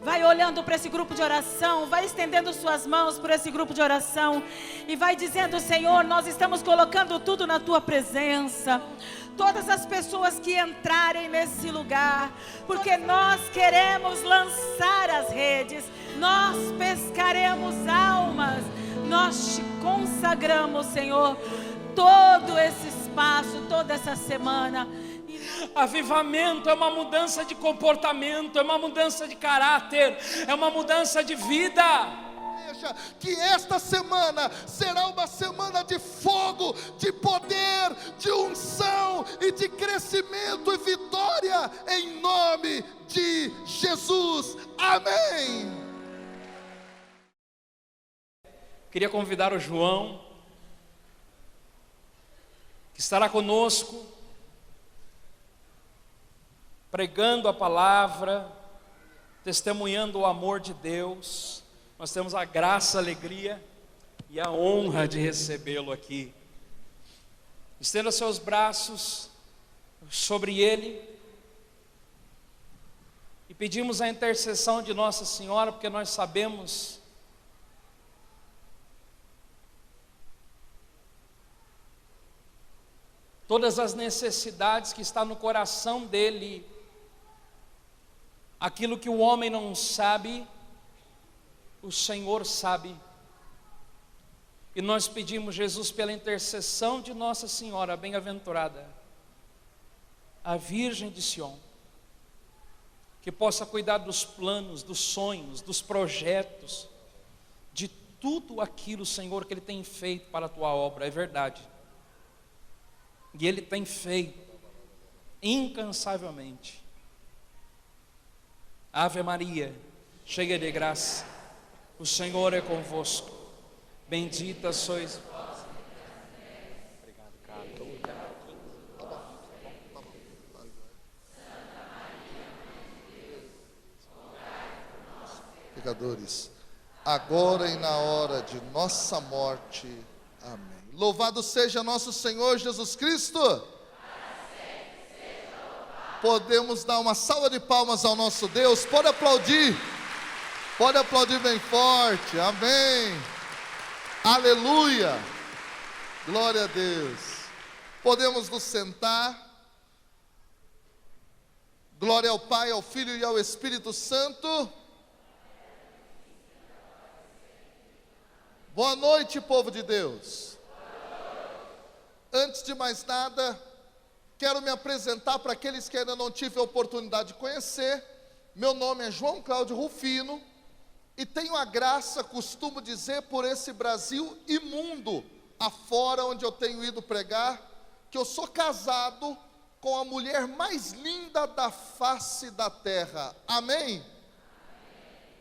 Vai olhando para esse grupo de oração, vai estendendo suas mãos por esse grupo de oração e vai dizendo: Senhor, nós estamos colocando tudo na tua presença. Todas as pessoas que entrarem nesse lugar, porque nós queremos lançar as redes, nós pescaremos almas, nós te consagramos, Senhor, todo esse espaço, toda essa semana. Avivamento é uma mudança de comportamento, é uma mudança de caráter, é uma mudança de vida. Que esta semana será uma semana de fogo, de poder, de unção e de crescimento e vitória, em nome de Jesus, amém. Queria convidar o João, que estará conosco, pregando a palavra, testemunhando o amor de Deus. Nós temos a graça, a alegria e a honra de recebê-lo aqui. Estenda seus braços sobre ele e pedimos a intercessão de Nossa Senhora, porque nós sabemos todas as necessidades que estão no coração dele. Aquilo que o homem não sabe, o Senhor sabe. E nós pedimos, Jesus, pela intercessão de Nossa Senhora bem-aventurada, a Virgem de Sião, que possa cuidar dos planos, dos sonhos, dos projetos, de tudo aquilo, Senhor, que Ele tem feito para a Tua obra. É verdade. E Ele tem feito incansavelmente. Ave Maria, cheia de graça, o Senhor é convosco. Bendita sois vós. Obrigado, Cato. Pecadores, agora e na hora de nossa morte. Amém. Louvado seja nosso Senhor Jesus Cristo. Podemos dar uma salva de palmas ao nosso Deus. Pode aplaudir bem forte. Amém. Aleluia. Glória a Deus. Podemos nos sentar. Glória ao Pai, ao Filho e ao Espírito Santo. Boa noite, povo de Deus. Antes de mais nada, quero me apresentar para aqueles que ainda não tive a oportunidade de conhecer. Meu nome é João Cláudio Rufino e tenho a graça, costumo dizer, por esse Brasil e mundo afora onde eu tenho ido pregar, que eu sou casado com a mulher mais linda da face da terra. Amém?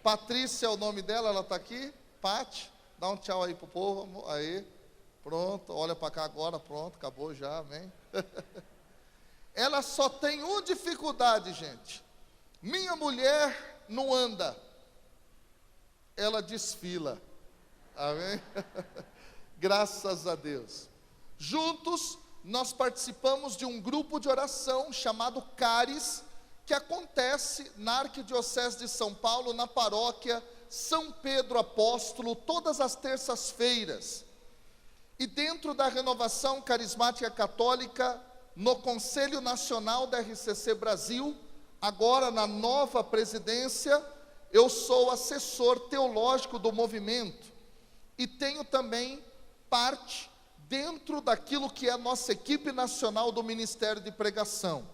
Patrícia é o nome dela, ela está aqui. Pati, dá um tchau aí para o povo. Aí, pronto, olha para cá agora, pronto, acabou já, amém? Ela só tem uma dificuldade, gente. Minha mulher não anda, ela desfila. Amém? Graças a Deus. Juntos, nós participamos de um grupo de oração chamado CARES, que acontece na Arquidiocese de São Paulo, na paróquia São Pedro Apóstolo, todas as terças-feiras. E dentro da Renovação Carismática Católica, no Conselho Nacional da RCC Brasil, agora na nova presidência, eu sou assessor teológico do movimento e tenho também parte dentro daquilo que é a nossa equipe nacional do Ministério de Pregação.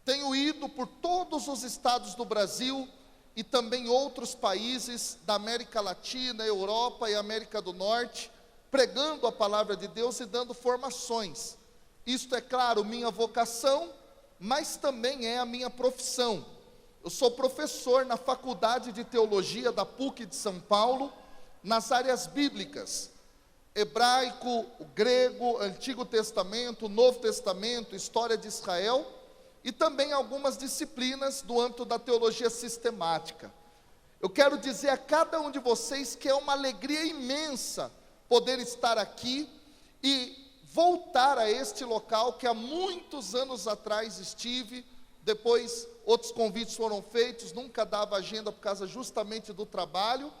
Tenho ido por todos os estados do Brasil e também outros países da América Latina, Europa e América do Norte, pregando a palavra de Deus e dando formações. Isto é, claro, minha vocação, mas também é a minha profissão. Eu sou professor na Faculdade de Teologia da PUC de São Paulo, nas áreas bíblicas, hebraico, grego, Antigo Testamento, Novo Testamento, História de Israel, e também algumas disciplinas do âmbito da teologia sistemática. Eu quero dizer a cada um de vocês que é uma alegria imensa poder estar aqui e voltar a este local que há muitos anos atrás estive, Depois, outros convites foram feitos, nunca dava agenda por causa justamente do trabalho,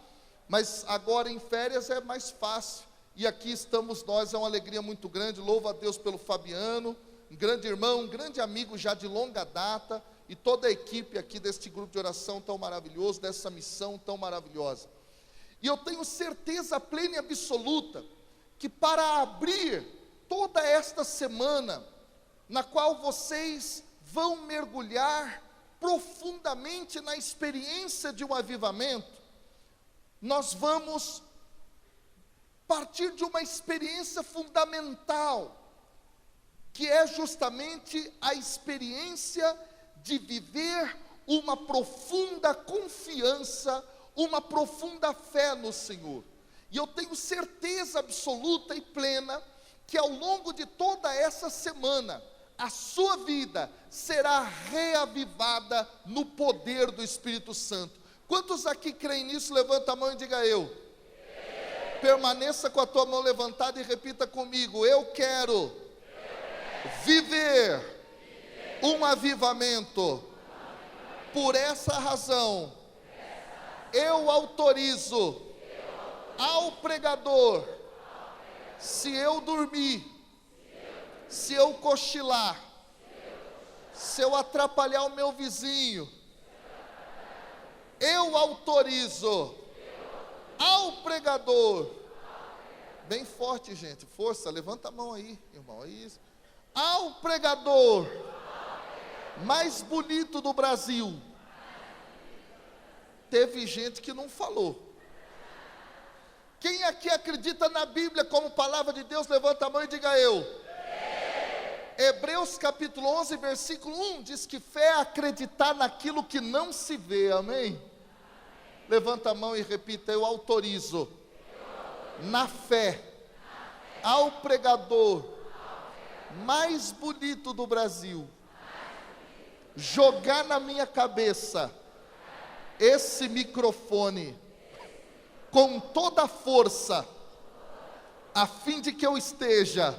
mas agora em férias é mais fácil. E aqui estamos nós, é uma alegria muito grande. Louvo a Deus pelo Fabiano, um grande irmão, um grande amigo já de longa data, e toda a equipe aqui deste grupo de oração tão maravilhoso, dessa missão tão maravilhosa. E eu tenho certeza plena e absoluta que para abrir toda esta semana, na qual vocês vão mergulhar profundamente na experiência de um avivamento, nós vamos partir de uma experiência fundamental, que é justamente a experiência de viver uma profunda confiança, uma profunda fé no Senhor. E eu tenho certeza absoluta e plena que ao longo de toda essa semana, a sua vida será reavivada no poder do Espírito Santo. Quantos aqui creem nisso? Levanta a mão e diga eu. Permaneça com a tua mão levantada e repita comigo: eu quero viver um avivamento. Por essa razão, eu autorizo ao pregador, se eu dormir, se eu cochilar, se eu atrapalhar o meu vizinho, eu autorizo ao pregador, bem forte, gente, força, levanta a mão aí, irmão, é isso. Ao pregador mais bonito do Brasil. Teve gente que não falou. Quem aqui acredita na Bíblia como palavra de Deus, levanta a mão e diga eu. Hebreus capítulo 11, versículo 1, diz que fé é acreditar naquilo que não se vê, amém? Levanta a mão e repita: eu autorizo, na fé, ao pregador mais bonito do Brasil, jogar na minha cabeça esse microfone com toda a força, a fim de que eu esteja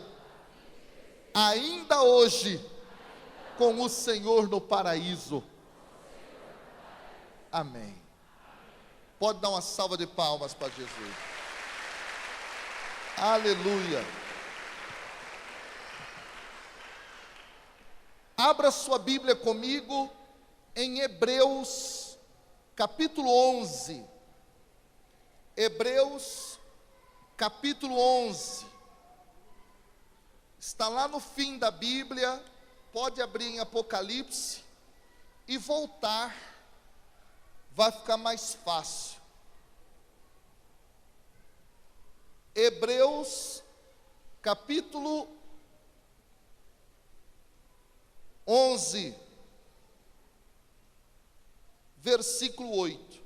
ainda hoje com o Senhor no paraíso. Amém. Pode dar uma salva de palmas para Jesus. Aleluia. Abra sua Bíblia comigo em Hebreus capítulo 11. Hebreus capítulo 11. Está lá no fim da Bíblia. Pode abrir em Apocalipse e voltar, vai ficar mais fácil. Hebreus capítulo 11, versículo 8.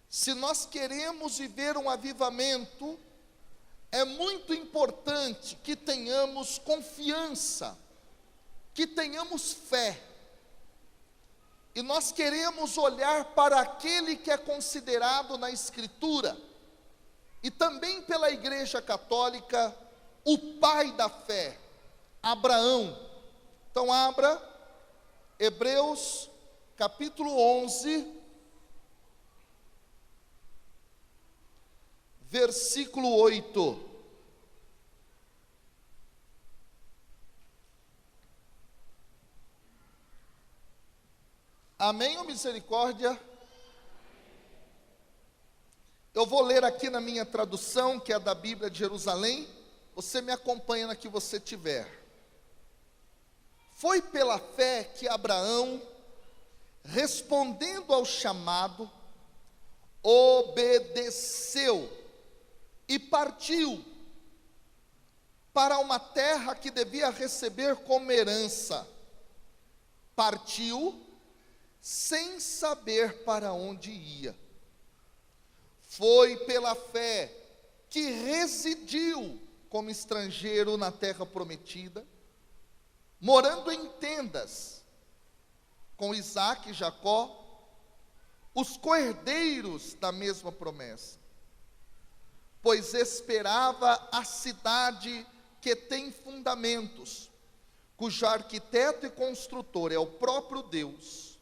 Se nós queremos viver um avivamento, é muito importante que tenhamos confiança, que tenhamos fé. E nós queremos olhar para aquele que é considerado na Escritura, e também pela Igreja Católica, o pai da fé, Abraão. Então abra Hebreus capítulo 11, versículo 8. Amém ou misericórdia? Eu vou ler aqui na minha tradução, que é da Bíblia de Jerusalém. Você me acompanha na que você tiver. Foi pela fé que Abraão, respondendo ao chamado, obedeceu e partiu para uma terra que devia receber como herança. Partiu sem saber para onde ia. Foi pela fé que residiu como estrangeiro na terra prometida, morando em tendas com Isaque e Jacó, os co-herdeiros da mesma promessa, pois esperava a cidade que tem fundamentos, cujo arquiteto e construtor é o próprio Deus,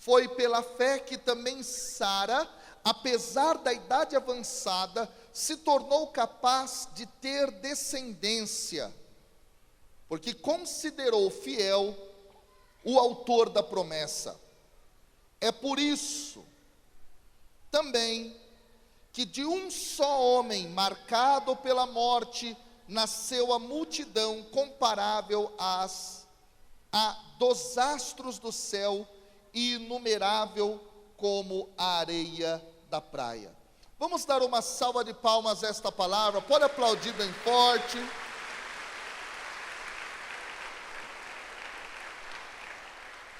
foi pela fé que também Sara, apesar da idade avançada, se tornou capaz de ter descendência, porque considerou fiel o autor da promessa. É por isso também que de um só homem marcado pela morte nasceu a multidão comparável a dos astros do céu e inumerável como a areia da praia. Vamos dar uma salva de palmas a esta palavra. Pode aplaudir bem forte.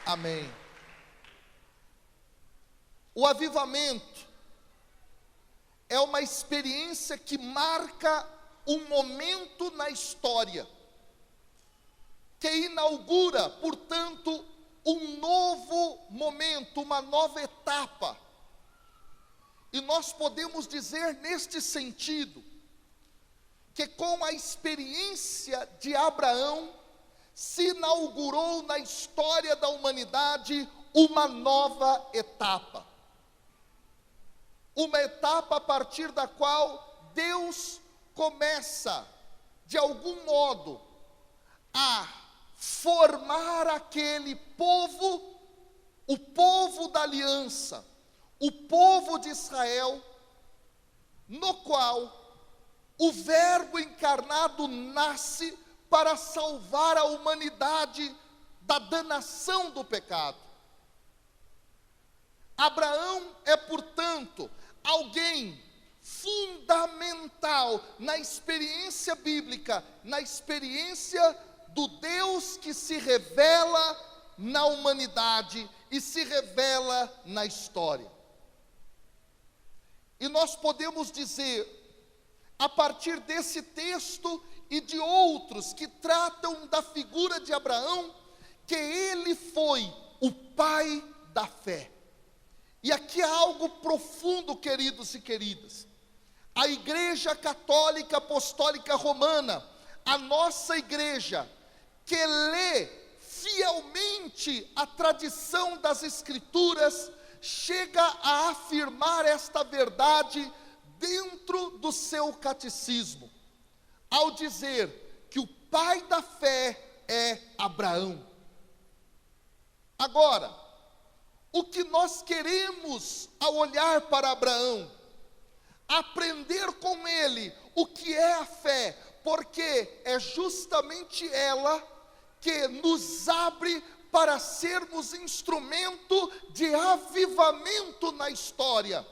Amém. O avivamento é uma experiência que marca um momento na história, que inaugura, portanto, um novo momento, uma nova etapa. E nós podemos dizer neste sentido, que com a experiência de Abraão, se inaugurou na história da humanidade uma nova etapa. Uma etapa a partir da qual Deus começa, de algum modo, a formar aquele povo, o povo da aliança, o povo de Israel, no qual o Verbo encarnado nasce para salvar a humanidade da danação do pecado. Abraão é, portanto, alguém fundamental na experiência bíblica, na experiência do Deus que se revela na humanidade e se revela na história. E nós podemos dizer, a partir desse texto e de outros que tratam da figura de Abraão, que ele foi o pai da fé. E aqui há algo profundo, queridos e queridas. A Igreja Católica Apostólica Romana, a nossa igreja, que lê fielmente a tradição das Escrituras, chega a afirmar esta verdade dentro do seu catecismo, ao dizer que o pai da fé é Abraão. Agora, o que nós queremos ao olhar para Abraão? Aprender com ele o que é a fé, porque é justamente ela que nos abre para sermos instrumento de avivamento na história,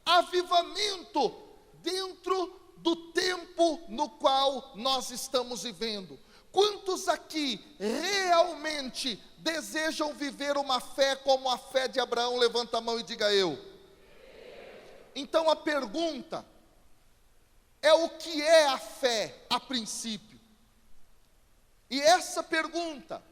avivamento dentro do tempo no qual nós estamos vivendo. Quantos aqui realmente desejam viver uma fé como a fé de Abraão? Levanta a mão e diga eu. Então a pergunta é: o que é a fé a princípio? E essa pergunta,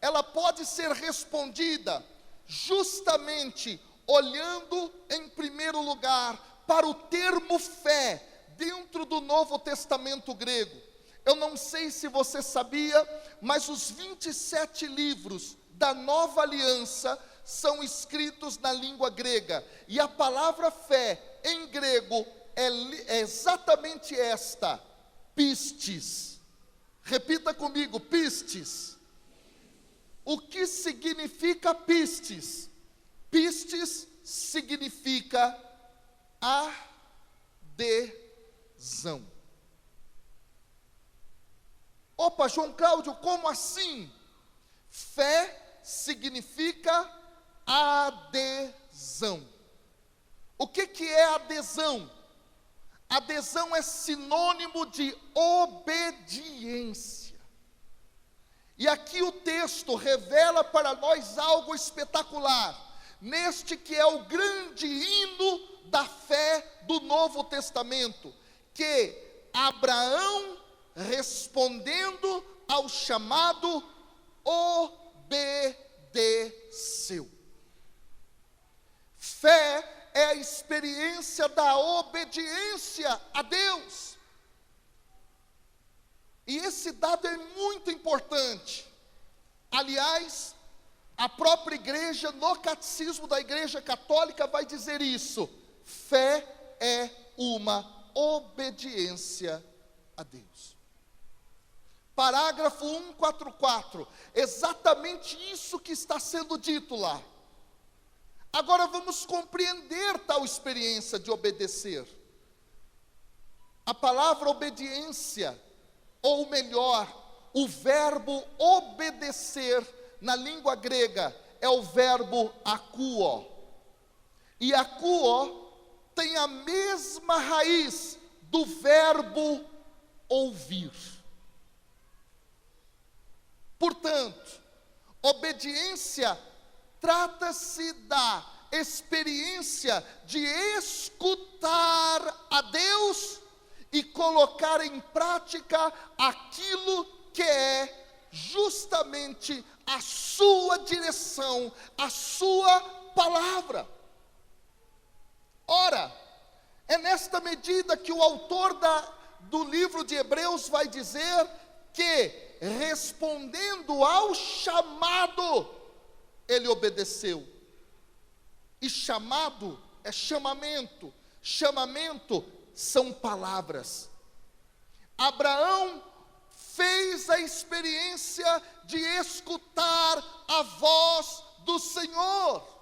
ela pode ser respondida justamente olhando em primeiro lugar para o termo fé dentro do Novo Testamento grego. Eu não sei se você sabia, mas os 27 livros da Nova Aliança são escritos na língua grega. E a palavra fé em grego é exatamente esta: pistis. Repita comigo: pistis. O que significa pistis? Pistis significa adesão. Opa, João Cláudio, como assim? Fé significa adesão. O que é adesão? Adesão é sinônimo de obediência. E aqui o texto revela para nós algo espetacular, neste que é o grande hino da fé do Novo Testamento, que Abraão, respondendo ao chamado, obedeceu. Fé é a experiência da obediência a Deus. E esse dado é muito importante. Aliás, a própria igreja, no catecismo da Igreja Católica, vai dizer isso: fé é uma obediência a Deus. Parágrafo 144, exatamente isso que está sendo dito lá. Agora vamos compreender tal experiência de obedecer. A palavra obediência, ou melhor, o verbo obedecer na língua grega é o verbo akouo. E akouo tem a mesma raiz do verbo ouvir. Portanto, obediência trata-se da experiência de escutar a Deus e colocar em prática aquilo que é justamente a sua direção, a sua palavra. Ora, é nesta medida que o autor do livro de Hebreus vai dizer que, respondendo ao chamado, ele obedeceu. E chamado é chamamento. Chamamento são palavras. Abraão fez a experiência de escutar a voz do Senhor.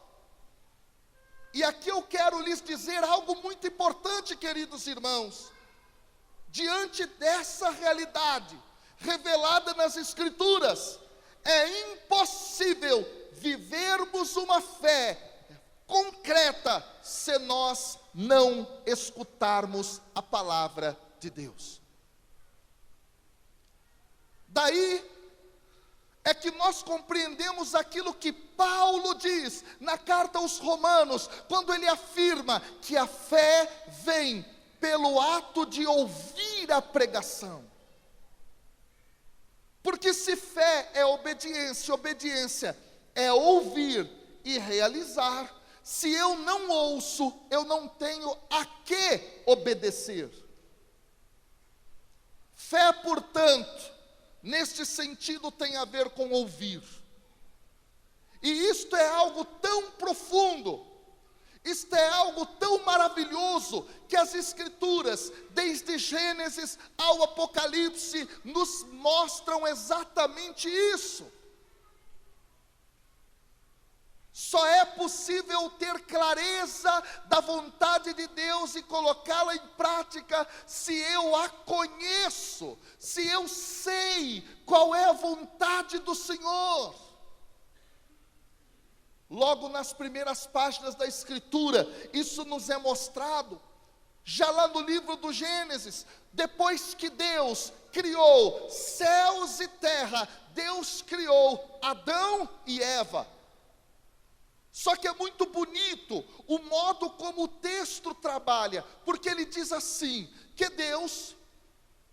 E aqui eu quero lhes dizer algo muito importante, queridos irmãos. Diante dessa realidade revelada nas Escrituras, é impossível vivermos uma fé concreta se nós não escutarmos a palavra de Deus. Daí é que nós compreendemos aquilo que Paulo diz na carta aos Romanos, quando ele afirma que a fé vem pelo ato de ouvir a pregação. Porque se fé é obediência, obediência é ouvir e realizar, se eu não ouço, eu não tenho a que obedecer. Fé, portanto, neste sentido tem a ver com ouvir. E isto é algo tão profundo, isto é algo tão maravilhoso, que as Escrituras, desde Gênesis ao Apocalipse, nos mostram exatamente isso. Só é possível ter clareza da vontade de Deus e colocá-la em prática se eu a conheço, se eu sei qual é a vontade do Senhor. Logo nas primeiras páginas da Escritura, isso nos é mostrado. Já lá no livro do Gênesis, depois que Deus criou céus e terra, Deus criou Adão e Eva. Só que é muito bonito o modo como o texto trabalha, porque ele diz assim, que Deus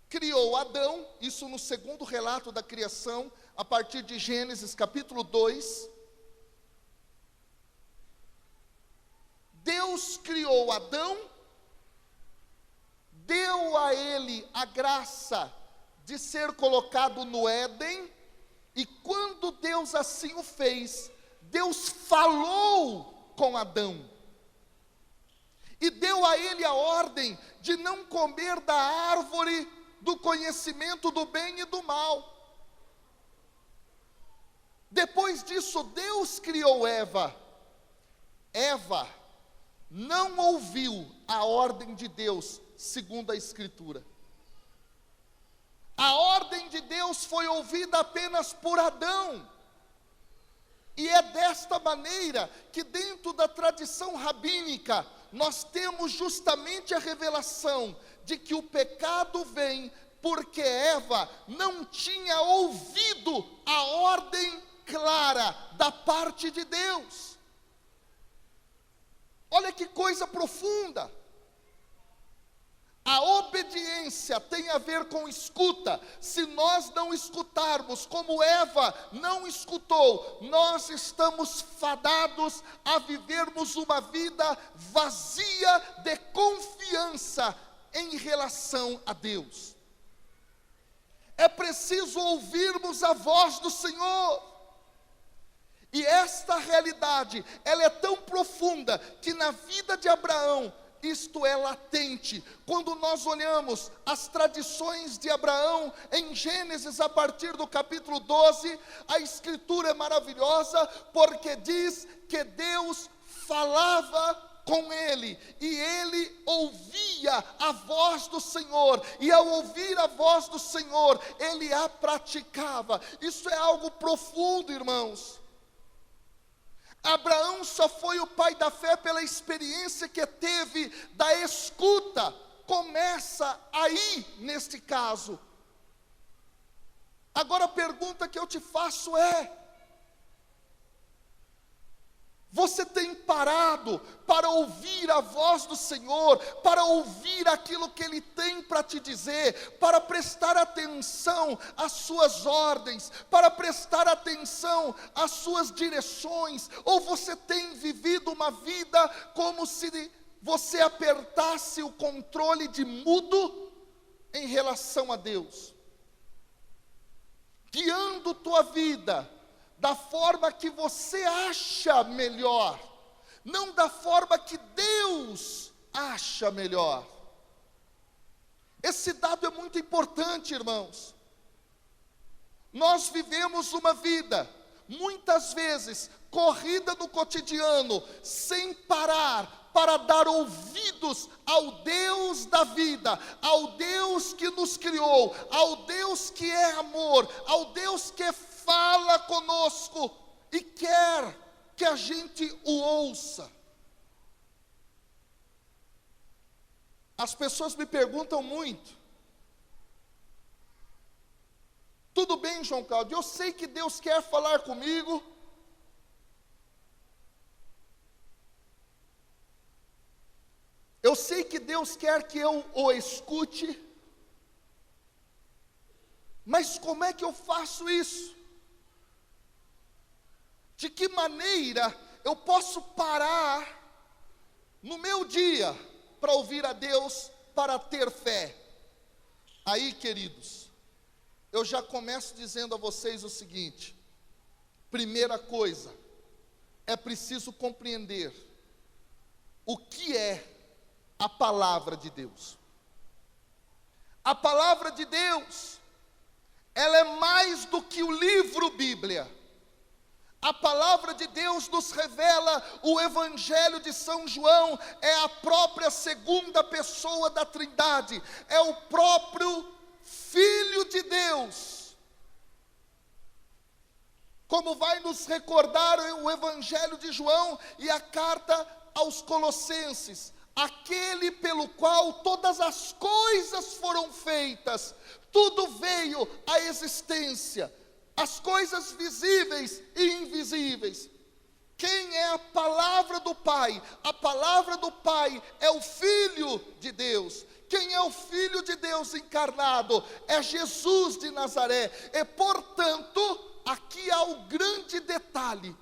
criou Adão, isso no segundo relato da criação, a partir de Gênesis capítulo 2. Deus criou Adão, deu a ele a graça de ser colocado no Éden, e quando Deus assim o fez, Deus falou com Adão e deu a ele a ordem de não comer da árvore do conhecimento do bem e do mal. Depois disso, Deus criou Eva. Eva não ouviu a ordem de Deus, segundo a Escritura. A ordem de Deus foi ouvida apenas por Adão. E é desta maneira que, dentro da tradição rabínica, nós temos justamente a revelação de que o pecado vem porque Eva não tinha ouvido a ordem clara da parte de Deus. Olha que coisa profunda. A obediência tem a ver com escuta. Se nós não escutarmos como Eva não escutou, nós estamos fadados a vivermos uma vida vazia de confiança em relação a Deus. é preciso ouvirmos a voz do Senhor. E esta realidade, ela é tão profunda, que na vida de Abraão, isto é latente. Quando nós olhamos as tradições de Abraão, em Gênesis, a partir do capítulo 12, a escritura é maravilhosa, porque diz que Deus falava com ele, e ele ouvia a voz do Senhor, e ao ouvir a voz do Senhor, ele a praticava. Isso é algo profundo, irmãos. Abraão só foi o pai da fé pela experiência que teve da escuta. Começa aí, neste caso. Agora a pergunta que eu te faço é: você tem parado para ouvir a voz do Senhor, para ouvir aquilo que Ele tem para te dizer, para prestar atenção às suas ordens, para prestar atenção às suas direções? Ou você tem vivido uma vida como se você apertasse o controle de mudo em relação a Deus, guiando tua vida da forma que você acha melhor, não da forma que Deus acha melhor? Esse dado é muito importante, irmãos. Nós vivemos uma vida, muitas vezes, corrida no cotidiano, sem parar para dar ouvidos ao Deus da vida, ao Deus que nos criou, ao Deus que é amor, ao Deus que fala conosco e quer que a gente o ouça. As pessoas me perguntam muito: tudo bem, João Cláudio, eu sei que Deus quer falar comigo, eu sei que Deus quer que eu o escute, mas como é que eu faço isso? De que maneira eu posso parar no meu dia para ouvir a Deus, para ter fé? Aí, queridos, eu já começo dizendo a vocês o seguinte: primeira coisa, é preciso compreender o que é a palavra de Deus. A palavra de Deus, ela é mais do que o livro Bíblia. A palavra de Deus nos revela o Evangelho de São João, é a própria segunda pessoa da Trindade, é o próprio Filho de Deus. Como vai nos recordar o Evangelho de João e a carta aos Colossenses: aquele pelo qual todas as coisas foram feitas, tudo veio à existência, as coisas visíveis e invisíveis. Quem é a palavra do Pai? A palavra do Pai é o Filho de Deus. Quem é o Filho de Deus encarnado? É Jesus de Nazaré. E portanto, aqui há o grande detalhe: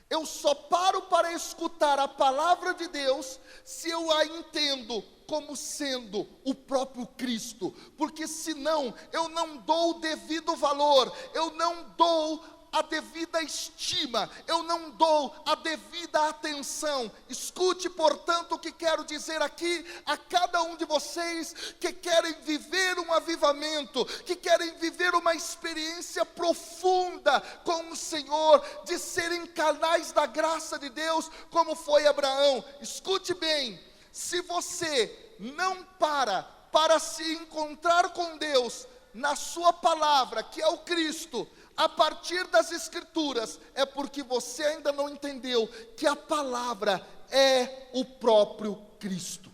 eu só paro para escutar a palavra de Deus se eu a entendo como sendo o próprio Cristo, porque senão eu não dou o devido valor, eu não dou a devida estima, eu não dou a devida atenção. Escute, portanto, o que quero dizer aqui a cada um de vocês que querem viver um avivamento, que querem viver uma experiência profunda com o Senhor, de serem canais da graça de Deus, como foi Abraão. Escute bem: se você não para se encontrar com Deus na sua palavra, que é o Cristo, a partir das Escrituras, é porque você ainda não entendeu que a palavra é o próprio Cristo.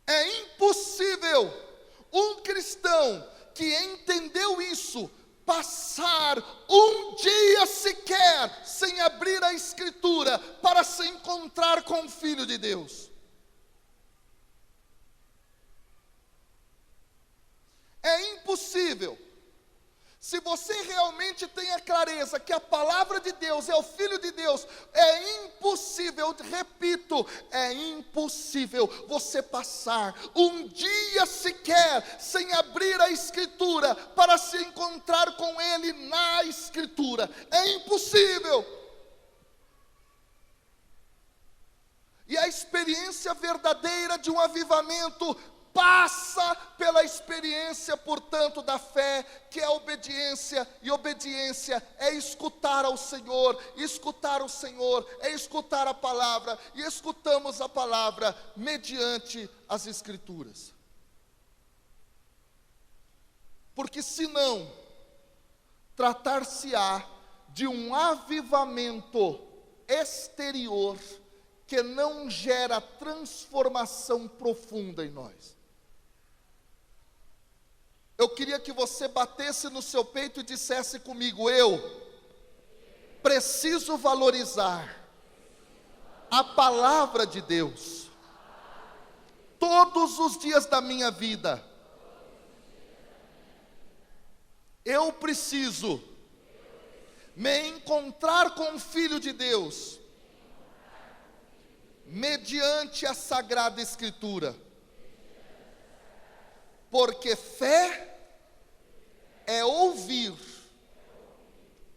É impossível um cristão que entendeu isso passar um dia sequer sem abrir a Escritura para se encontrar com o Filho de Deus. É impossível. Se você realmente tem a clareza que a palavra de Deus é o Filho de Deus, é impossível, repito, é impossível você passar um dia sequer sem abrir a Escritura para se encontrar com Ele na Escritura. É impossível. E a experiência verdadeira de um avivamento passa pela experiência, portanto, da fé, que é a obediência, e obediência é escutar ao Senhor, escutar o Senhor, é escutar a palavra, e escutamos a palavra mediante as Escrituras. Porque senão, tratar-se-á de um avivamento exterior, que não gera transformação profunda em nós. Eu queria que você batesse no seu peito e dissesse comigo: eu preciso valorizar a palavra de Deus todos os dias da minha vida. Eu preciso me encontrar com o Filho de Deus mediante a Sagrada Escritura, porque fé é ouvir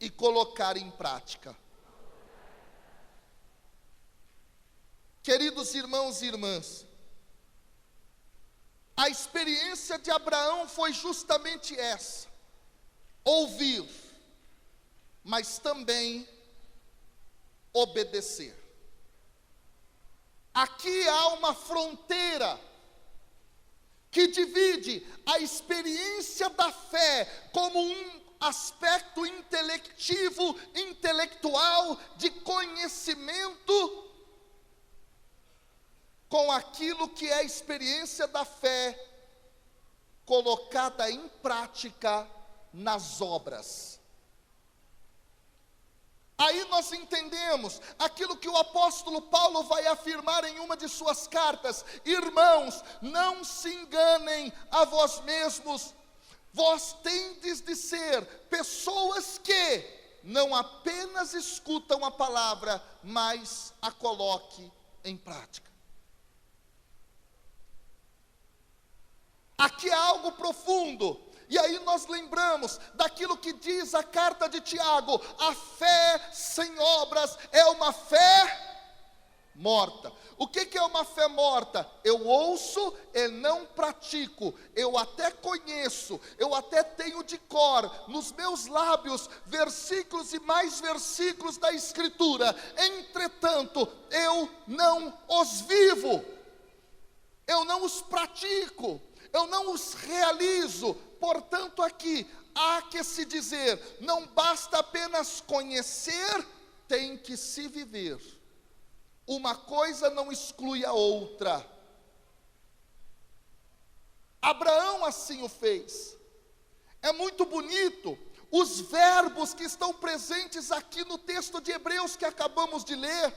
e colocar em prática. Queridos irmãos e irmãs, a experiência de Abraão foi justamente essa: ouvir, mas também obedecer. Aqui há uma fronteira que divide a experiência da fé como um aspecto intelectual, de conhecimento, com aquilo que é a experiência da fé colocada em prática nas obras. Aí nós entendemos aquilo que o apóstolo Paulo vai afirmar em uma de suas cartas: irmãos, não se enganem a vós mesmos, vós tendes de ser pessoas que não apenas escutam a palavra, mas a coloquem em prática. Aqui há algo profundo. E aí nós lembramos daquilo que diz a carta de Tiago: a fé sem obras é uma fé morta. O que é uma fé morta? Eu ouço e não pratico. Eu até conheço, eu até tenho de cor nos meus lábios versículos e mais versículos da Escritura, entretanto eu não os vivo, eu não os pratico, eu não os realizo. Portanto, aqui há que se dizer: não basta apenas conhecer, tem que se viver. Uma coisa não exclui a outra. Abraão assim o fez. É muito bonito os verbos que estão presentes aqui no texto de Hebreus que acabamos de ler,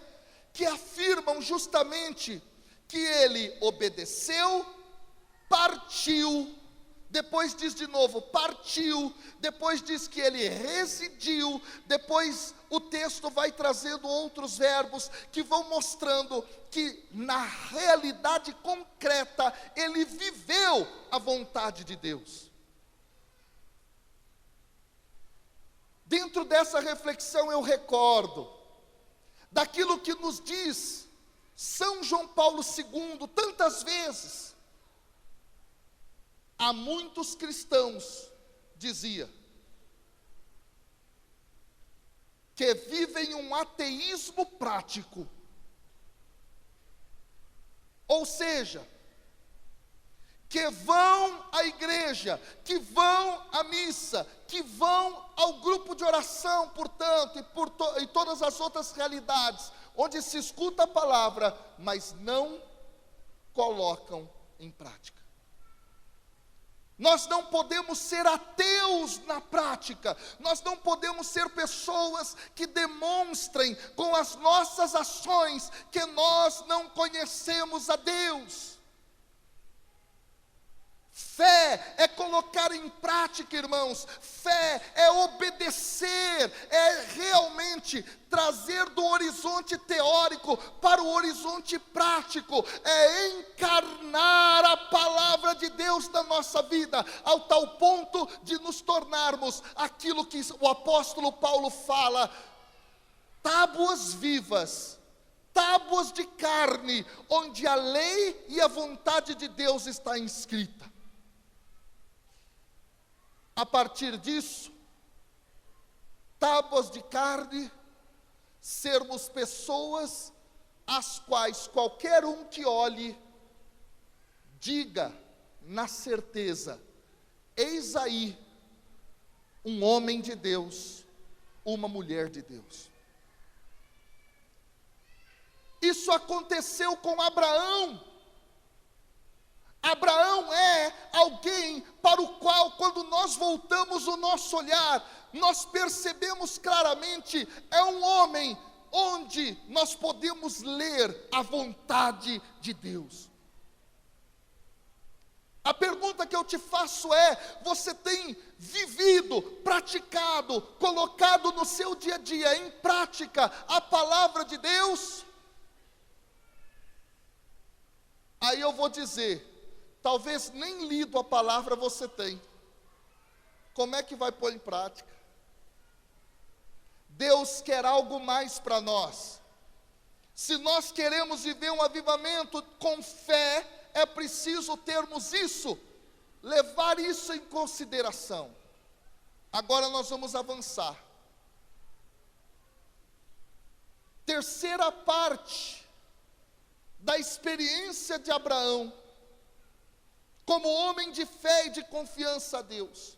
que afirmam justamente que ele obedeceu, partiu, depois diz de novo, partiu, depois diz que ele residiu, depois o texto vai trazendo outros verbos que vão mostrando que na realidade concreta ele viveu a vontade de Deus. Dentro dessa reflexão eu recordo daquilo que nos diz São João Paulo II tantas vezes. Há muitos cristãos, dizia, que vivem um ateísmo prático. Ou seja, que vão à igreja, que vão à missa, que vão ao grupo de oração, portanto, e todas as outras realidades, onde se escuta a palavra, mas não colocam em prática. Nós não podemos ser ateus na prática, nós não podemos ser pessoas que demonstrem com as nossas ações que nós não conhecemos a Deus. Fé é colocar em prática, irmãos. Fé é obedecer, é realmente trazer do horizonte teórico para o horizonte prático, é encarnar a palavra de Deus na nossa vida, ao tal ponto de nos tornarmos aquilo que o apóstolo Paulo fala: tábuas vivas, tábuas de carne, onde a lei e a vontade de Deus está inscrita. A partir disso, tábuas de carne, sermos pessoas às quais qualquer um que olhe, diga na certeza: eis aí um homem de Deus, uma mulher de Deus. Isso aconteceu com Abraão. Abraão é alguém para o qual, quando nós voltamos o nosso olhar, nós percebemos claramente, é um homem onde nós podemos ler a vontade de Deus. A pergunta que eu te faço é: você tem vivido, praticado, colocado no seu dia a dia em prática a palavra de Deus? Aí eu vou dizer: talvez nem lido a palavra você tem. Como é que vai pôr em prática? Deus quer algo mais para nós. Se nós queremos viver um avivamento com fé, é preciso termos isso, levar isso em consideração. Agora nós vamos avançar. Terceira parte da experiência de Abraão, como homem de fé e de confiança a Deus,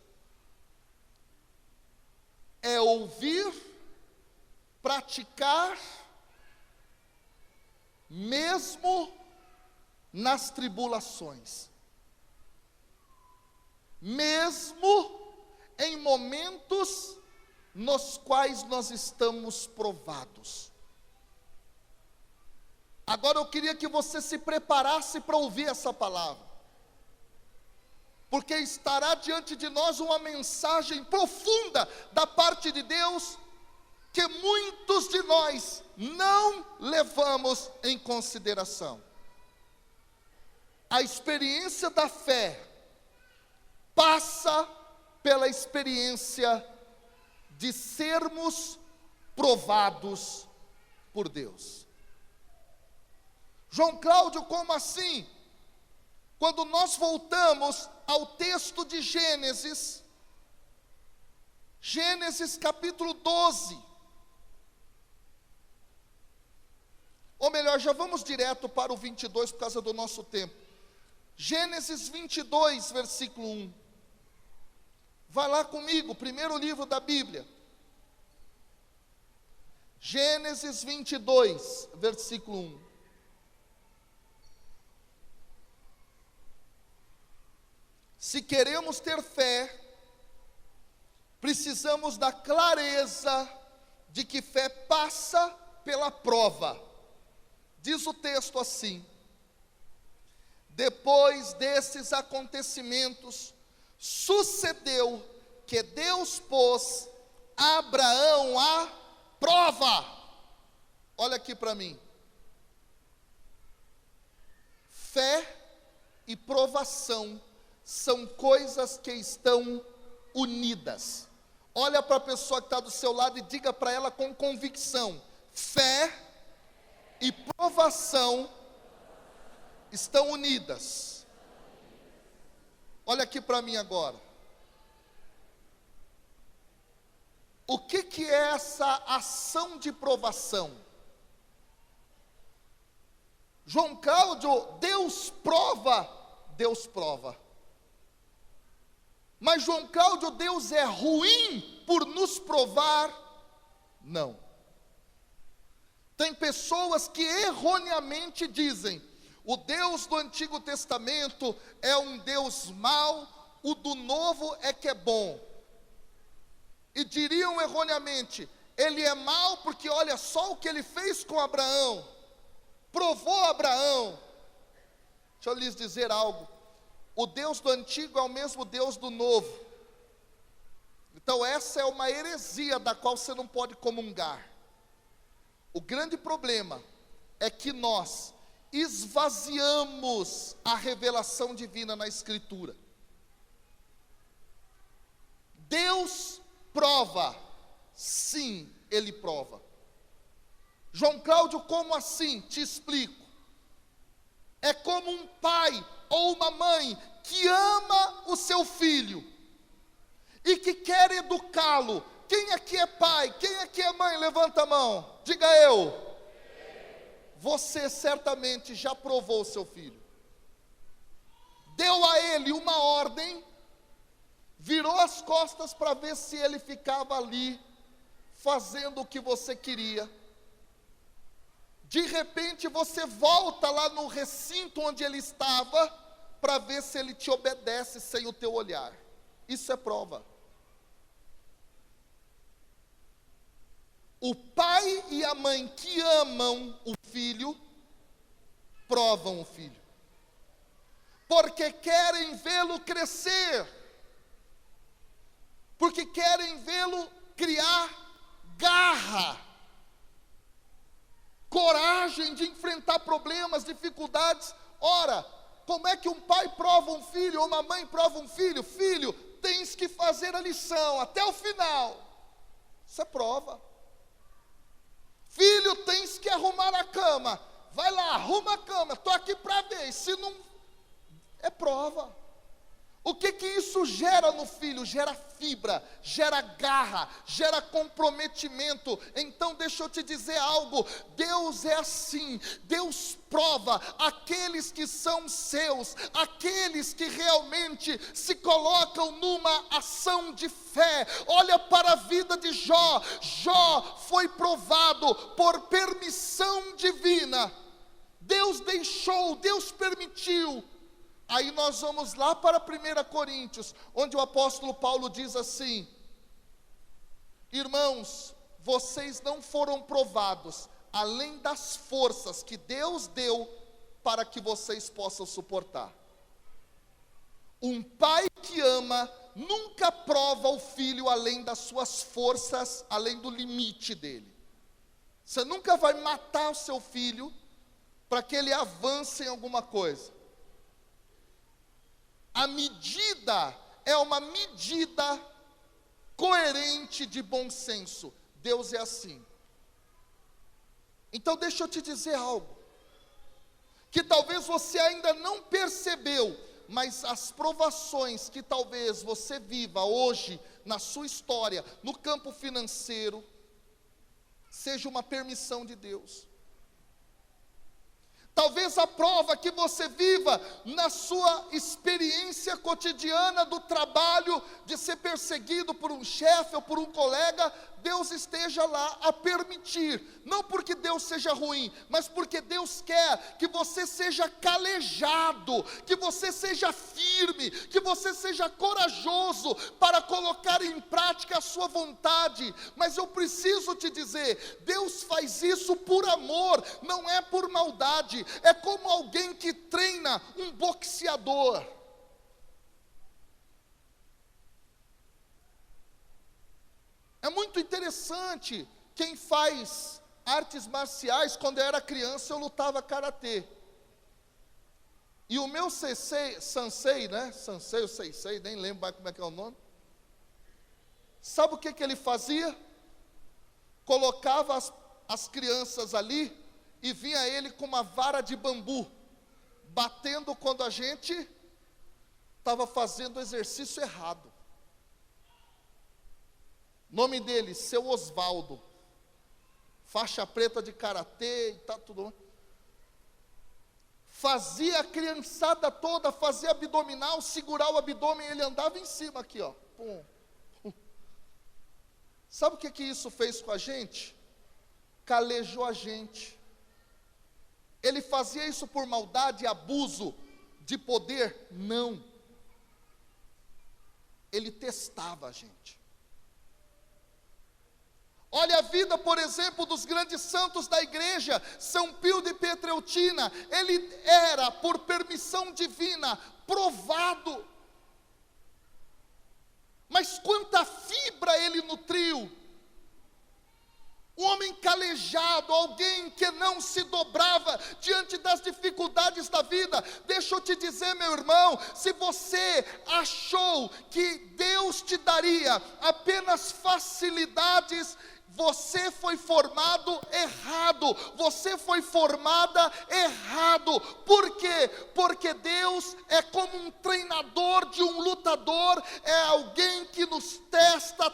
é ouvir, praticar, mesmo nas tribulações, mesmo em momentos nos quais nós estamos provados. Agora eu queria que você se preparasse para ouvir essa palavra, porque estará diante de nós uma mensagem profunda da parte de Deus, que muitos de nós não levamos em consideração. A experiência da fé passa pela experiência de sermos provados por Deus. João Cláudio, como assim? Quando nós voltamos ao texto de Gênesis, Gênesis capítulo 12, ou melhor, já vamos direto para o 22 por causa do nosso tempo. Gênesis 22, versículo 1. Vai lá comigo, primeiro livro da Bíblia. Gênesis 22, versículo 1. Se queremos ter fé, precisamos da clareza de que fé passa pela prova. Diz o texto assim: depois desses acontecimentos, sucedeu que Deus pôs Abraão à prova. Olha aqui para mim. Fé e provação são coisas que estão unidas. Olha para a pessoa que está do seu lado e diga para ela com convicção: fé e provação estão unidas. Olha aqui para mim agora. O que é essa ação de provação? João Cláudio, Deus prova. Mas João Cláudio, Deus é ruim por nos provar? Não. Tem pessoas que erroneamente dizem: o Deus do Antigo Testamento é um Deus mau, o do Novo é que é bom. E diriam erroneamente: ele é mau porque olha só o que ele fez com Abraão, provou Abraão. Deixa eu lhes dizer algo: o Deus do antigo é o mesmo Deus do novo. Então essa é uma heresia da qual você não pode comungar. O grande problema é que nós esvaziamos a revelação divina na Escritura. Deus prova, sim, Ele prova. João Cláudio, como assim? Te explico. É como um pai ou uma mãe que ama o seu filho e que quer educá-lo. Quem aqui é pai? Quem aqui é mãe? Levanta a mão. Diga eu. Você certamente já provou o seu filho. Deu a ele uma ordem, virou as costas para ver se ele ficava ali, fazendo o que você queria. De repente você volta lá no recinto onde ele estava, para ver se ele te obedece sem o teu olhar. Isso é prova. O pai e a mãe que amam o filho, provam o filho. Porque querem vê-lo crescer. Porque querem vê-lo criar garra, coragem de enfrentar problemas, dificuldades. Ora, como é que um pai prova um filho, ou uma mãe prova um filho? Filho, tens que fazer a lição até o final. Isso é prova. Filho, tens que arrumar a cama. Vai lá, arruma a cama, estou aqui para ver. Se não, é prova. O que isso gera no filho? Gera fibra, gera garra, gera comprometimento. Então deixa eu te dizer algo, Deus é assim, Deus prova aqueles que são seus, aqueles que realmente se colocam numa ação de fé. Olha para a vida de Jó. Jó foi provado por permissão divina. Deus deixou, Deus permitiu. Aí nós vamos lá para 1 Coríntios, onde o apóstolo Paulo diz assim: irmãos, vocês não foram provados além das forças que Deus deu para que vocês possam suportar. Um pai que ama nunca prova o filho além das suas forças, além do limite dele. Você nunca vai matar o seu filho para que ele avance em alguma coisa. A medida é uma medida coerente de bom senso. Deus é assim. Então deixa eu te dizer algo, que talvez você ainda não percebeu, mas as provações que talvez você viva hoje, na sua história, no campo financeiro, seja uma permissão de Deus. Talvez a prova que você viva na sua experiência cotidiana do trabalho, de ser perseguido por um chefe ou por um colega, Deus esteja lá a permitir. Não porque Deus seja ruim, mas porque Deus quer que você seja calejado, que você seja firme, que você seja corajoso para colocar em prática a sua vontade. Mas eu preciso te dizer, Deus faz isso por amor, não é por maldade. É como alguém que treina um boxeador. É muito interessante, quem faz artes marciais, quando eu era criança eu lutava karatê. E o meu sensei, ou sensei, nem lembro mais como é que é o nome. Sabe o que ele fazia? Colocava as crianças ali, e vinha ele com uma vara de bambu, batendo quando a gente estava fazendo o exercício errado. Nome dele, Seu Osvaldo, faixa preta de karatê e tá tudo. Fazia a criançada toda, fazia abdominal, segurar o abdômen, ele andava em cima aqui, ó. Pum. Sabe o que isso fez com a gente? Calejou a gente. Ele fazia isso por maldade, abuso de poder? Não. Ele testava a gente. Olha a vida, por exemplo, dos grandes santos da igreja, São Pio de Pietrelcina. Ele era, por permissão divina, provado. Mas quanta fibra ele nutriu. Um homem calejado, alguém que não se dobrava diante das dificuldades da vida. Deixa eu te dizer, meu irmão, se você achou que Deus te daria apenas facilidades, você foi formado errado, você foi formada errado. Por quê? Porque Deus é como um treinador de um lutador, é alguém que nos testa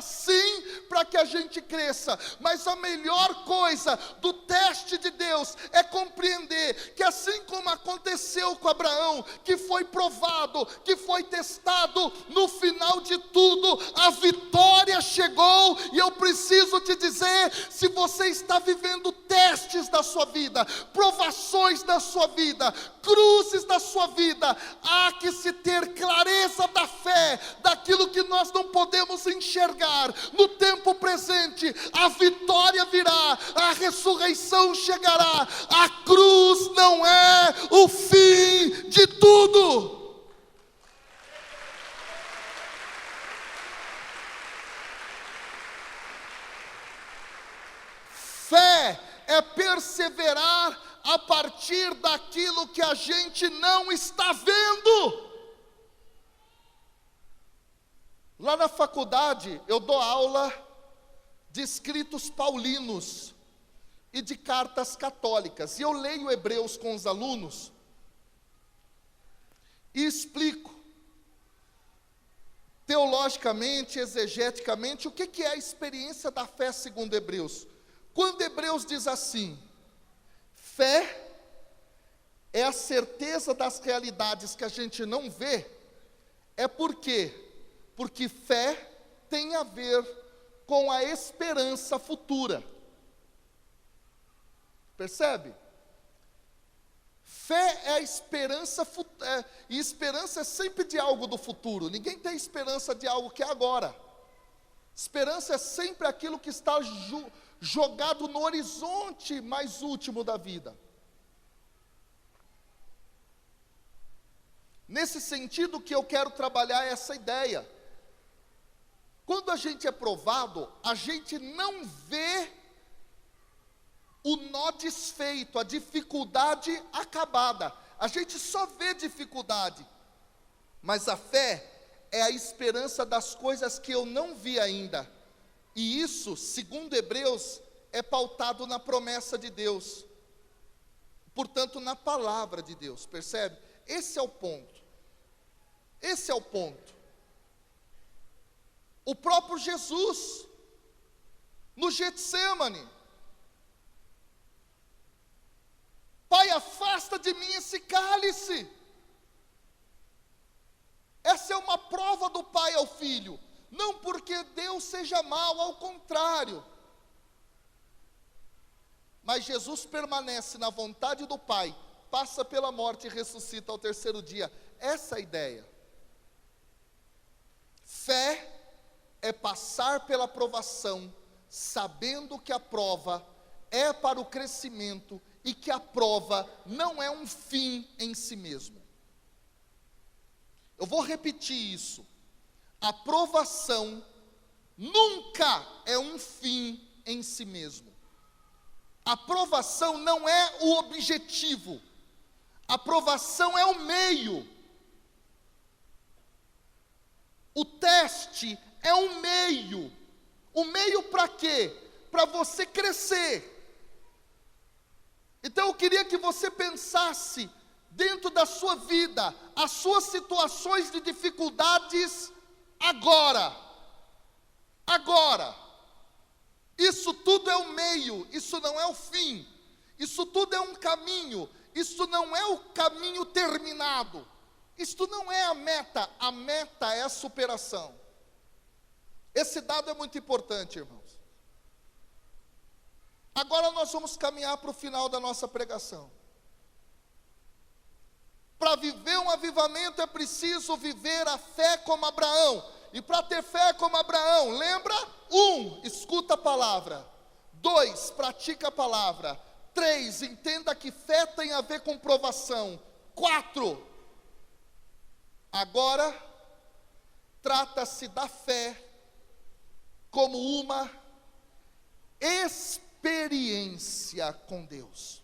sim, para que a gente cresça. Mas a melhor coisa do teste de Deus é compreender que assim como aconteceu com Abraão, que foi provado, que foi testado, no final de tudo, a vitória chegou. E eu preciso te dizer, se você está vivendo testes da sua vida, provações da sua vida, cruzes da sua vida, há que se ter clareza da fé, daquilo que nós não podemos enxergar. No tempo presente, a vitória virá, a ressurreição chegará, a cruz não é o fim de tudo. Fé é perseverar a partir daquilo que a gente não está vendo. Lá na faculdade, eu dou aula de escritos paulinos e de cartas católicas. E eu leio Hebreus com os alunos e explico teologicamente, exegeticamente, o que é a experiência da fé segundo Hebreus. Quando Hebreus diz assim, fé é a certeza das realidades que a gente não vê, é porque fé tem a ver com a esperança futura. Percebe? Fé é a esperança, e esperança é sempre de algo do futuro. Ninguém tem esperança de algo que é agora. Esperança é sempre aquilo que está jogado no horizonte mais último da vida. Nesse sentido que eu quero trabalhar essa ideia. Quando a gente é provado, a gente não vê o nó desfeito, a dificuldade acabada. A gente só vê dificuldade. Mas a fé é a esperança das coisas que eu não vi ainda. E isso, segundo Hebreus, é pautado na promessa de Deus. Portanto, na palavra de Deus, percebe? Esse é o ponto. Esse é o ponto. O próprio Jesus, no Getsêmani, Pai, afasta de mim esse cálice. Essa é uma prova do Pai ao Filho. Não porque Deus seja mau, ao contrário. Mas Jesus permanece na vontade do Pai, passa pela morte e ressuscita ao terceiro dia. Essa é a ideia. Fé é passar pela provação, sabendo que a prova é para o crescimento e que a prova não é um fim em si mesmo. Eu vou repetir isso. A provação nunca é um fim em si mesmo. A provação não é o objetivo. A provação é o meio. O teste é um meio. O meio para quê? Para você crescer. Então eu queria que você pensasse dentro da sua vida, as suas situações de dificuldades agora. Agora. Isso tudo é o meio, isso não é o fim. Isso tudo é um caminho, isso não é o caminho terminado. Isto não é a meta é a superação. Esse dado é muito importante, irmãos. Agora nós vamos caminhar para o final da nossa pregação. Para viver um avivamento é preciso viver a fé como Abraão. E para ter fé como Abraão, lembra? 1, escuta a palavra. 2, pratica a palavra. 3, entenda que fé tem a ver com provação. 4, agora trata-se da fé como uma experiência com Deus.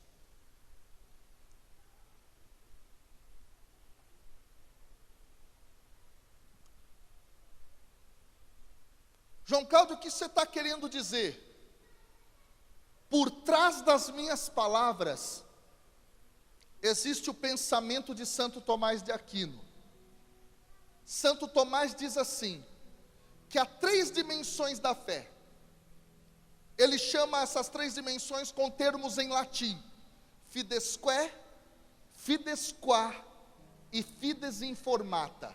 João Cláudio, o que você está querendo dizer? Por trás das minhas palavras, existe o pensamento de Santo Tomás de Aquino. Santo Tomás diz assim, que há 3 dimensões da fé. Ele chama essas 3 dimensões com termos em latim: fidesque, fidesquá e fides informata.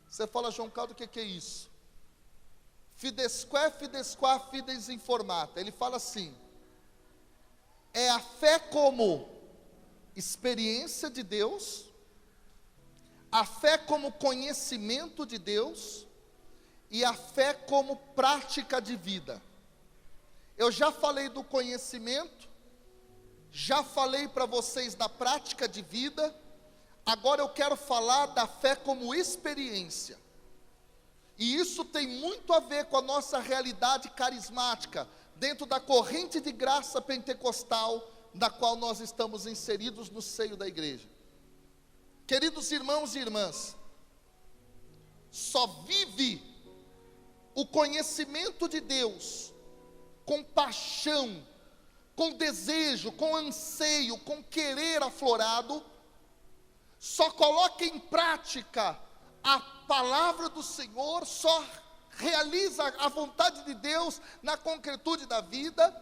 Você fala, João Cláudio, o que é isso? Fidesque, fidesquá, fides informata. Ele fala assim: é a fé como experiência de Deus, a fé como conhecimento de Deus e a fé como prática de vida. Eu já falei do conhecimento, já falei para vocês da prática de vida, agora eu quero falar da fé como experiência. E isso tem muito a ver com a nossa realidade carismática, dentro da corrente de graça pentecostal, na qual nós estamos inseridos no seio da igreja. Queridos irmãos e irmãs, só vive o conhecimento de Deus com paixão, com desejo, com anseio, com querer aflorado, só coloca em prática a palavra do Senhor, só realiza a vontade de Deus na concretude da vida,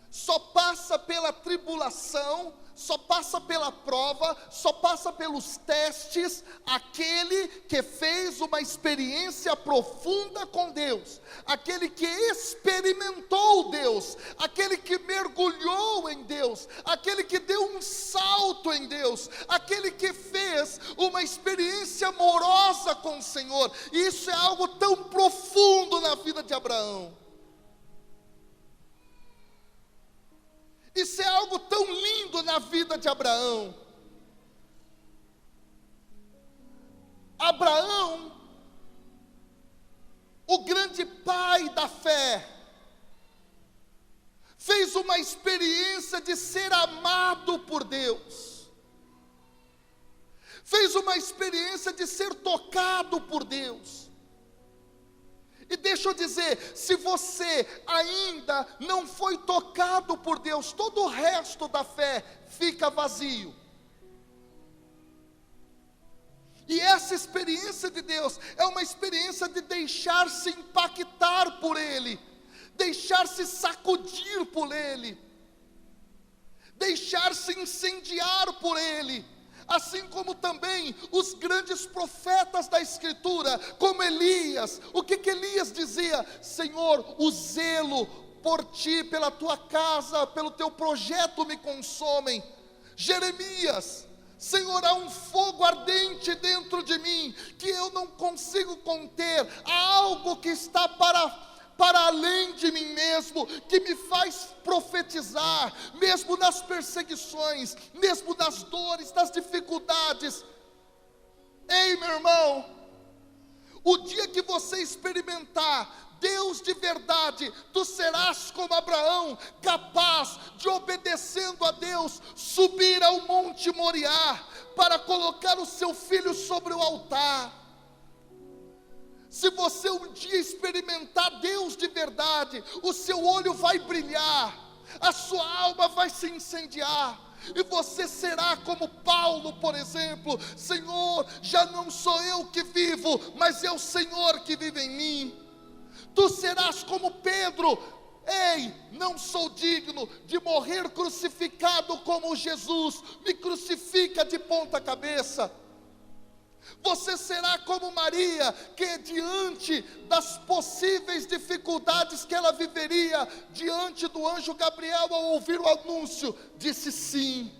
só passa pela tribulação, só passa pela prova, só passa pelos testes, aquele que fez uma experiência profunda com Deus, aquele que experimentou Deus, aquele que mergulhou em Deus, aquele que deu um salto em Deus, aquele que fez uma experiência amorosa com o Senhor. Isso é algo tão profundo na vida de Abraão. Isso é algo tão lindo na vida de Abraão. Abraão, o grande pai da fé, fez uma experiência de ser amado por Deus, fez uma experiência de ser tocado por Deus. E deixa eu dizer, se você ainda não foi tocado por Deus, todo o resto da fé fica vazio. E essa experiência de Deus é uma experiência de deixar-se impactar por Ele, deixar-se sacudir por Ele, deixar-se incendiar por Ele. Assim como também os grandes profetas da Escritura, como Elias. O que Elias dizia? Senhor, o zelo por ti, pela tua casa, pelo teu projeto me consomem. Jeremias: Senhor, há um fogo ardente dentro de mim, que eu não consigo conter, há algo que está para além de mim mesmo, que me faz profetizar, mesmo nas perseguições, mesmo nas dores, nas dificuldades. Ei, meu irmão, o dia que você experimentar Deus de verdade, tu serás como Abraão, capaz de, obedecendo a Deus, subir ao monte Moriá, para colocar o seu filho sobre o altar. Se você um dia experimentar Deus de verdade, o seu olho vai brilhar, a sua alma vai se incendiar, e você será como Paulo, por exemplo: Senhor, já não sou eu que vivo, mas é o Senhor que vive em mim. Tu serás como Pedro: ei, não sou digno de morrer crucificado como Jesus, me crucifica de ponta cabeça. Você será como Maria, que diante das possíveis dificuldades que ela viveria, diante do anjo Gabriel, ao ouvir o anúncio, disse sim.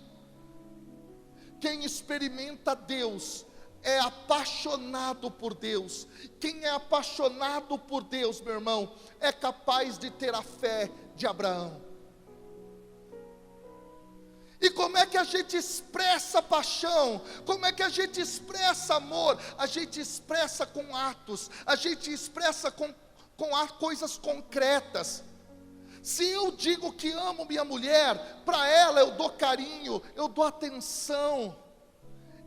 Quem experimenta Deus é apaixonado por Deus. Quem é apaixonado por Deus, meu irmão, é capaz de ter a fé de Abraão. E como é que a gente expressa paixão? Como é que a gente expressa amor? A gente expressa com atos, a gente expressa com coisas concretas. Se eu digo que amo minha mulher, para ela eu dou carinho, eu dou atenção,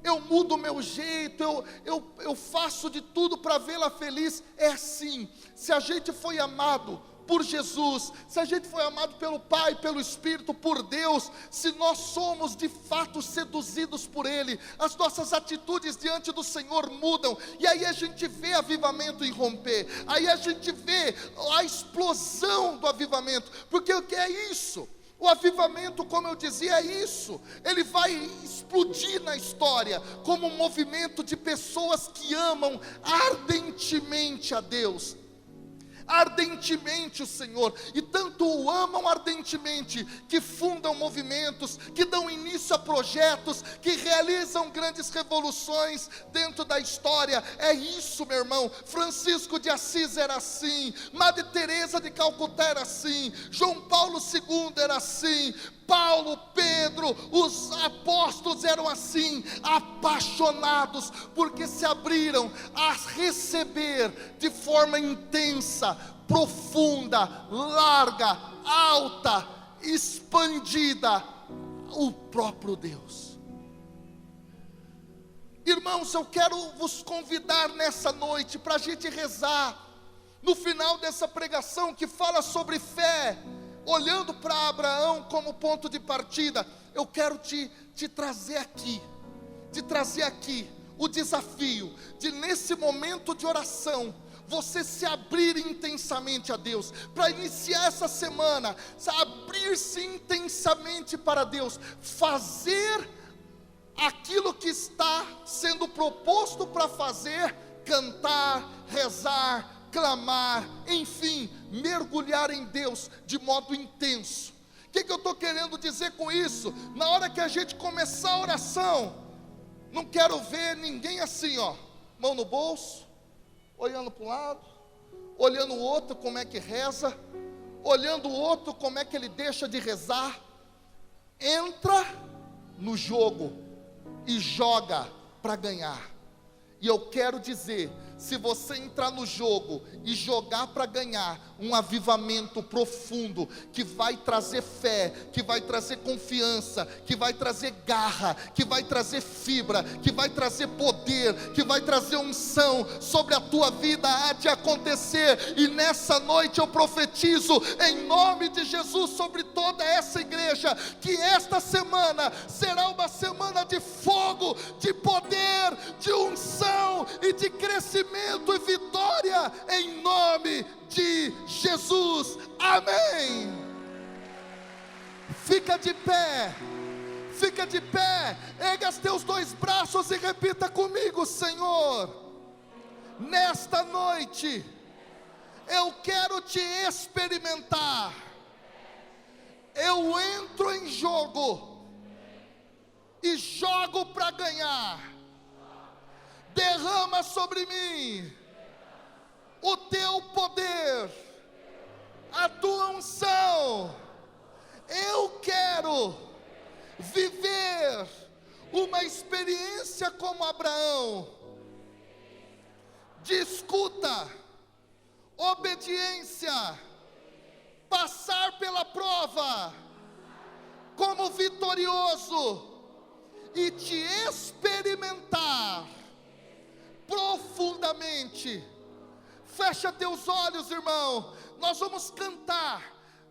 eu mudo o meu jeito, eu faço de tudo para vê-la feliz. É assim. Se a gente foi amado por Jesus, se a gente foi amado pelo Pai, pelo Espírito, por Deus, se nós somos de fato seduzidos por Ele, as nossas atitudes diante do Senhor mudam, e aí a gente vê avivamento irromper, aí a gente vê a explosão do avivamento, porque o que é isso? O avivamento, como eu dizia, é isso. Ele vai explodir na história como um movimento de pessoas que amam ardentemente a Deus, ardentemente o Senhor, e tanto o amam ardentemente, que fundam movimentos, que dão início a projetos, que realizam grandes revoluções dentro da história. É isso, meu irmão. Francisco de Assis era assim, Madre Teresa de Calcutá era assim, João Paulo II era assim, Paulo, Pedro, os apóstolos eram assim, apaixonados, porque se abriram a receber de forma intensa, profunda, larga, alta, expandida, o próprio Deus. Irmãos, eu quero vos convidar nessa noite para a gente rezar, no final dessa pregação que fala sobre fé, olhando para Abraão como ponto de partida. Eu quero te trazer aqui o desafio de, nesse momento de oração, você se abrir intensamente a Deus, para iniciar essa semana, abrir-se intensamente para Deus, fazer aquilo que está sendo proposto para fazer, cantar, rezar, clamar, enfim, mergulhar em Deus de modo intenso. O que eu estou querendo dizer com isso? Na hora que a gente começar a oração, não quero ver ninguém assim, ó, mão no bolso, olhando para um lado, olhando o outro como é que reza, olhando o outro como é que ele deixa de rezar. Entra no jogo e joga para ganhar. E eu quero dizer, se você entrar no jogo e jogar para ganhar, um avivamento profundo, que vai trazer fé, que vai trazer confiança, que vai trazer garra, que vai trazer fibra, que vai trazer poder, que vai trazer unção sobre a tua vida, há de acontecer. E nessa noite eu profetizo em nome de Jesus sobre toda essa igreja, que esta semana será uma semana de fogo, de poder, de unção e de crescimento e vitória, em nome de Jesus, amém. Fica de pé, erga os teus dois braços e repita comigo: Senhor, nesta noite, eu quero te experimentar, eu entro em jogo, e jogo para ganhar. Derrama sobre mim o teu poder, a tua unção. Eu quero viver uma experiência como Abraão, de escuta, obediência, passar pela prova como vitorioso e te experimentar profundamente. Fecha teus olhos, irmão. Nós vamos cantar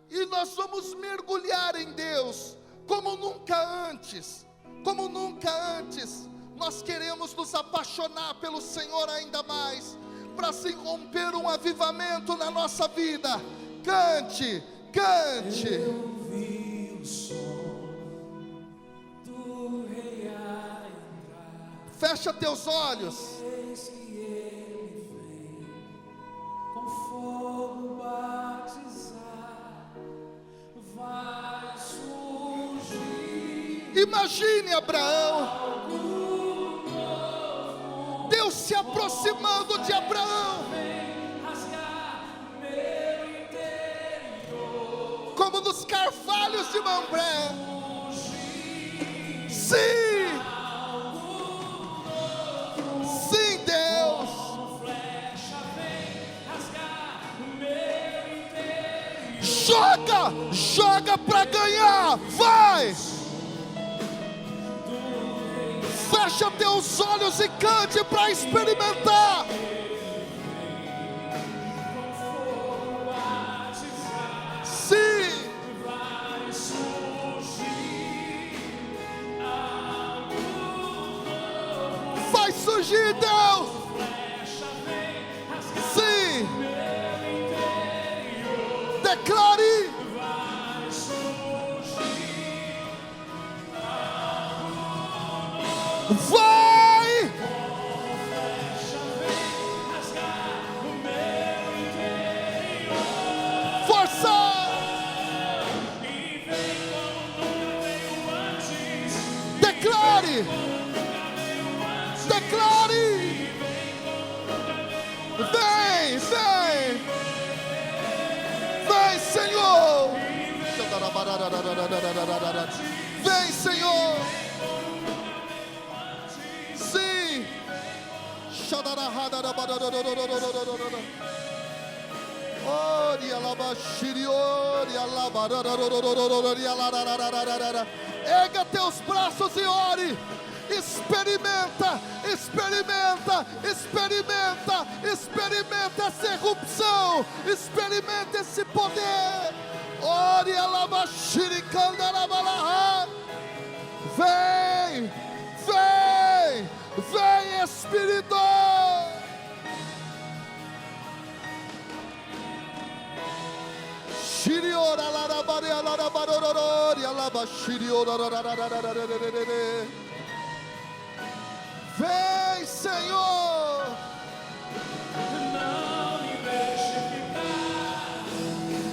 e nós vamos mergulhar em Deus como nunca antes. Como nunca antes. Nós queremos nos apaixonar pelo Senhor ainda mais, para se romper um avivamento na nossa vida. Cante, cante. Eu vi o som do rei a entrar. Fecha teus olhos. Eis que ele vem com fogo batizar, vai surgir Imagine Abraão algo novo aproximando de Abraão, como nos carvalhos de Mambré. Sim, sim, Deus. Joga para ganhar, vai. Fecha teus olhos e cante para experimentar. Sim. Vai surgir, Deus. Sim. Declare. Vai! Força! Declare! Declare! Vem, vem! Vem, Senhor! Vem, Senhor! Sim. Erga teus braços e ore. Experimenta, experimenta, experimenta, experimenta essa erupção, experimenta esse poder. Ore alabashirikandarabalaha. Vem, vem, vem, Espírito. Vem, Senhor. Não me deixe ficar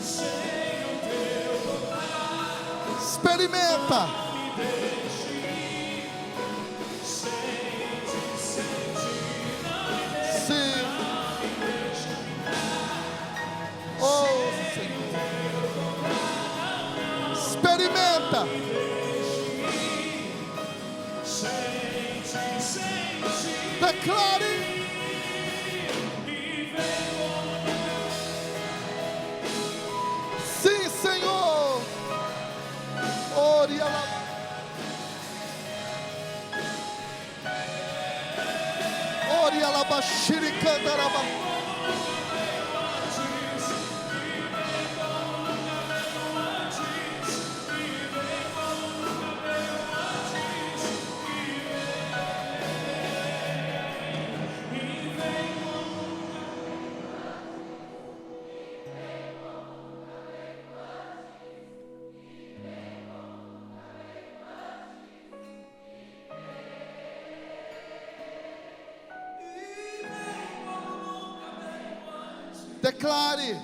sem o teu tocar. Experimenta. Não me deixe ir sem te sentir. Não me deixe, Sim. não me deixe ficar Oh, sem Senhor. o teu tocar. Experimenta. Não me deixe ir sem te sentir. Declare. Sim, Senhor. Ore alabashirikandaraba. Declare.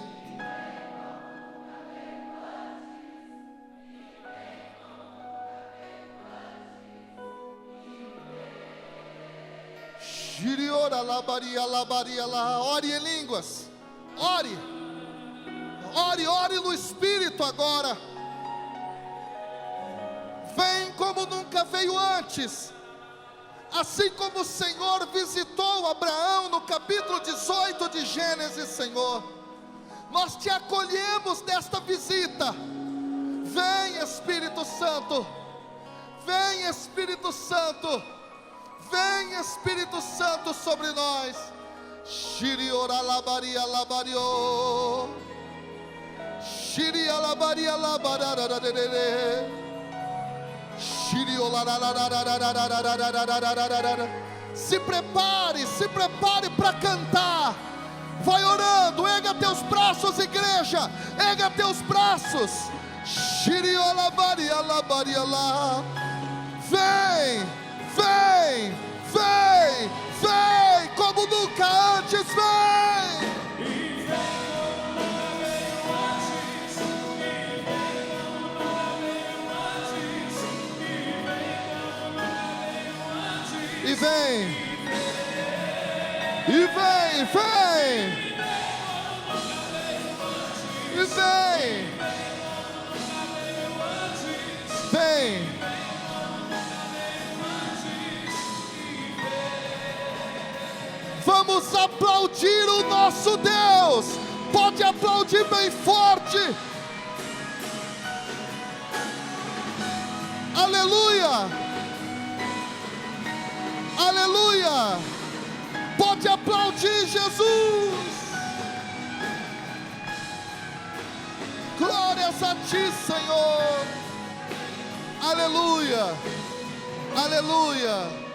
Ore em línguas. Ore. Ore, ore no Espírito agora. Vem como nunca veio antes. Assim como o Senhor visitou Abraão no capítulo 18 de Gênesis, Senhor, nós te acolhemos nesta visita. Vem, Espírito Santo. Vem, Espírito Santo. Vem, Espírito Santo, sobre nós. Shiriora labaria labario. Shiria labaria labarararararare. Se prepare para cantar. Vai orando, erga teus braços, igreja. Erga teus braços. Vem, vem, vem, vem, como nunca antes, vem. E vem. E vem, vem. E vem. Vem. Vamos aplaudir o nosso Deus. Pode aplaudir bem forte. Aleluia. Aleluia. Pode aplaudir Jesus. Glórias a ti, Senhor. Aleluia. Aleluia.